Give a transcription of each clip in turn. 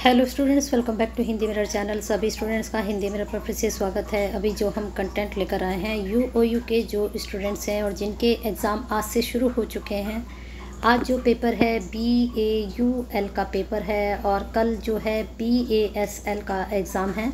Hello students, welcome back to Hindi mirror channel. सभी students का Hindi mirror पर फिर से स्वागत है। अभी जो हम कंटेंट लेकर आए हैं यूओयू के जो स्टूडेंट्स हैं और जिनके एग्ज़ाम आज से शुरू हो चुके हैं। आज जो पेपर है BAUL का पेपर है और कल जो है BASL का एग्ज़ाम है।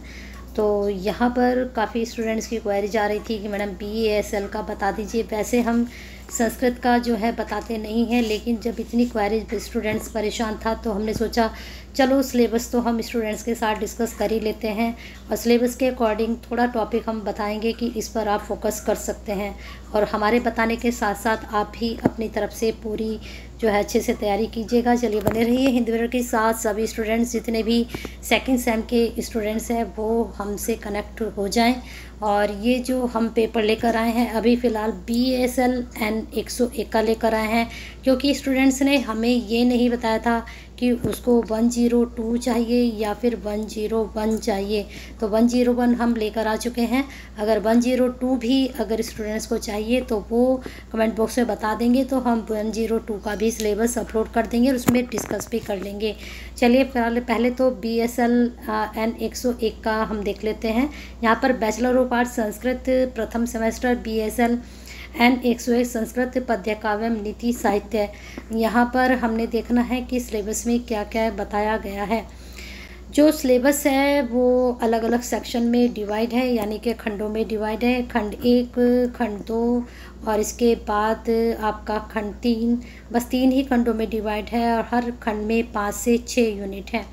तो यहाँ पर काफ़ी स्टूडेंट्स की क्वेरी जा रही थी कि मैडम BASL का बता दीजिए। वैसे हम संस्कृत का जो है बताते नहीं हैं, लेकिन जब इतनी क्वेरी स्टूडेंट्स परेशान था तो हमने सोचा चलो सिलेबस तो हम स्टूडेंट्स के साथ डिस्कस कर ही लेते हैं और सिलेबस के अकॉर्डिंग थोड़ा टॉपिक हम बताएंगे कि इस पर आप फोकस कर सकते हैं। और हमारे बताने के साथ साथ आप भी अपनी तरफ से पूरी जो है अच्छे से तैयारी कीजिएगा। चलिए बने रहिए हिंदी मिरर के साथ। सभी स्टूडेंट्स जितने भी सेकंड सेम के स्टूडेंट्स हैं वो हमसे कनेक्ट हो जाएं। और ये जो हम पेपर लेकर आए हैं अभी फ़िलहाल BASL N101 का लेकर आए हैं, क्योंकि स्टूडेंट्स ने हमें ये नहीं बताया था कि उसको 102 चाहिए या फिर 101 चाहिए। तो 101 हम लेकर आ चुके हैं। अगर 102 भी अगर स्टूडेंट्स को चाहिए तो वो कमेंट बॉक्स में बता देंगे, तो हम 102 का भी सिलेबस अपलोड कर देंगे और उसमें डिस्कस भी कर लेंगे। चलिए पहले तो BSL N101 का हम देख लेते हैं। यहाँ पर बैचलर ऑफ आर्ट्स संस्कृत प्रथम सेमेस्टर BSL N101 संस्कृत पद्य काव्यम नीति साहित्य। यहाँ पर हमने देखना है कि सिलेबस में क्या क्या बताया गया है। जो सिलेबस है वो अलग अलग सेक्शन में डिवाइड है, यानी कि खंडों में डिवाइड है। खंड 1, खंड 2 और इसके बाद आपका खंड 3, बस 3 ही खंडों में डिवाइड है और हर खंड में 5 से 6 यूनिट है।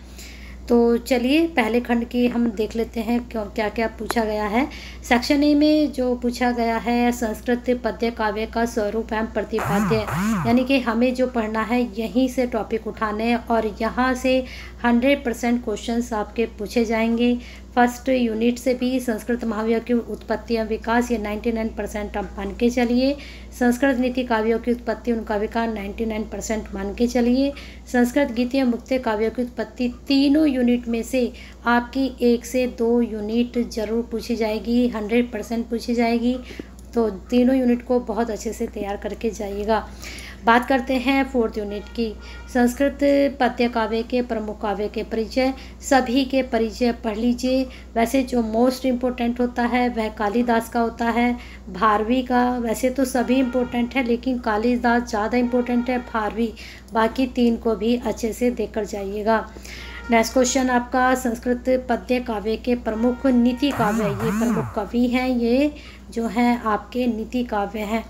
तो चलिए पहले खंड की हम देख लेते हैं क्या क्या पूछा गया है। सेक्शन ए में जो पूछा गया है संस्कृत पद्य काव्य का स्वरूप एवं प्रतिपाद्य, यानी कि हमें जो पढ़ना है यहीं से टॉपिक उठाने और यहाँ से 100% क्वेश्चंस आपके पूछे जाएंगे। फर्स्ट यूनिट से भी संस्कृत महावृत्ति की उत्पत्ति एवं विकास ये 99% आप मान के चलिए। संस्कृत नीति काव्यों की उत्पत्ति उनका विकास 99% मान के चलिए। संस्कृत गीति एवं मुक्ति काव्यों की उत्पत्ति तीनों यूनिट में से आपकी 1 से 2 यूनिट जरूर पूछी जाएगी, 100% पूछी जाएगी। तो तीनों यूनिट को बहुत अच्छे से तैयार करके जाइएगा। बात करते हैं 4th यूनिट की। संस्कृत पद्य काव्य के प्रमुख काव्य के परिचय, सभी के परिचय पढ़ लीजिए। वैसे जो मोस्ट इम्पोर्टेंट होता है वह कालिदास का होता है, भारवी का। वैसे तो सभी इम्पोर्टेंट है लेकिन कालिदास ज़्यादा इम्पोर्टेंट है, भारवी बाकी 3 को भी अच्छे से देखकर जाइएगा। नेक्स्ट क्वेश्चन आपका संस्कृत पद्य काव्य के प्रमुख नीति काव्य, ये प्रमुख कवि हैं, ये जो हैं आपके नीति काव्य हैं।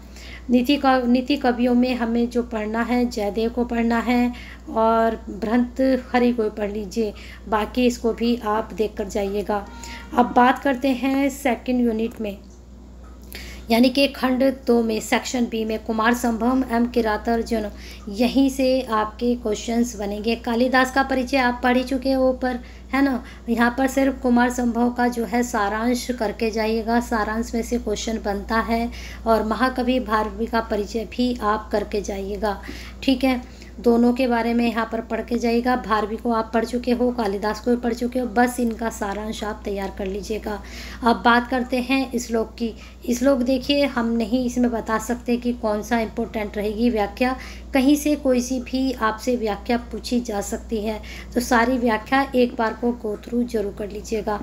नीति कवियों में हमें जो पढ़ना है जयदेव को पढ़ना है और भर्तृहरि को पढ़ लीजिए, बाकी इसको भी आप देख कर जाइएगा। अब बात करते हैं सेकंड यूनिट में, यानी कि खंड 2 में सेक्शन बी में कुमार संभव एवं किरातार्जुन, यहीं से आपके क्वेश्चंस बनेंगे। कालिदास का परिचय आप पढ़ ही चुके हो ऊपर, है ना। यहाँ पर सिर्फ कुमार संभव का जो है सारांश करके जाइएगा, सारांश में से क्वेश्चन बनता है। और महाकवि भारवी का परिचय भी आप करके जाइएगा, ठीक है। दोनों के बारे में यहाँ पर पढ़ के जाइएगा। भारवी को आप पढ़ चुके हो, कालिदास को भी पढ़ चुके हो, बस इनका सारांश आप तैयार कर लीजिएगा। अब बात करते हैं श्लोक की। श्लोक देखिए, हम नहीं इसमें बता सकते कि कौन सा इम्पोर्टेंट रहेगी व्याख्या, कहीं से कोई सी भी आपसे व्याख्या पूछी जा सकती है, तो सारी व्याख्या एक बार को गो थ्रू जरूर कर लीजिएगा।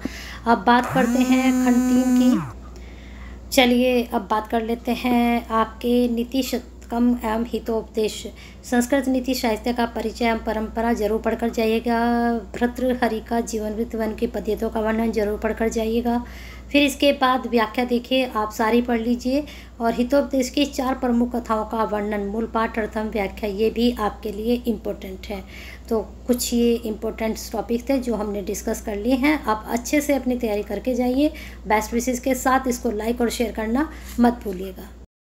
अब बात करते हैं खंड 3 की। चलिए अब बात कर लेते हैं आपके नीति कम एवं हितोपदेश। संस्कृत नीति साहित्य का परिचय एवं परंपरा जरूर पढ़कर जाइएगा। भर्तृहरि का जीवन वृत्तवन की पद्धतियों का वर्णन जरूर पढ़कर जाइएगा। फिर इसके बाद व्याख्या देखिए, आप सारी पढ़ लीजिए। और हितोपदेश की 4 प्रमुख कथाओं का वर्णन, मूल पाठ, अर्थम, व्याख्या, ये भी आपके लिए इम्पोर्टेंट है। तो कुछ ये इम्पोर्टेंट टॉपिक थे जो हमने डिस्कस कर लिए हैं। आप अच्छे से अपनी तैयारी करके जाइए। बेस्ट विशेस के साथ इसको लाइक और शेयर करना मत भूलिएगा।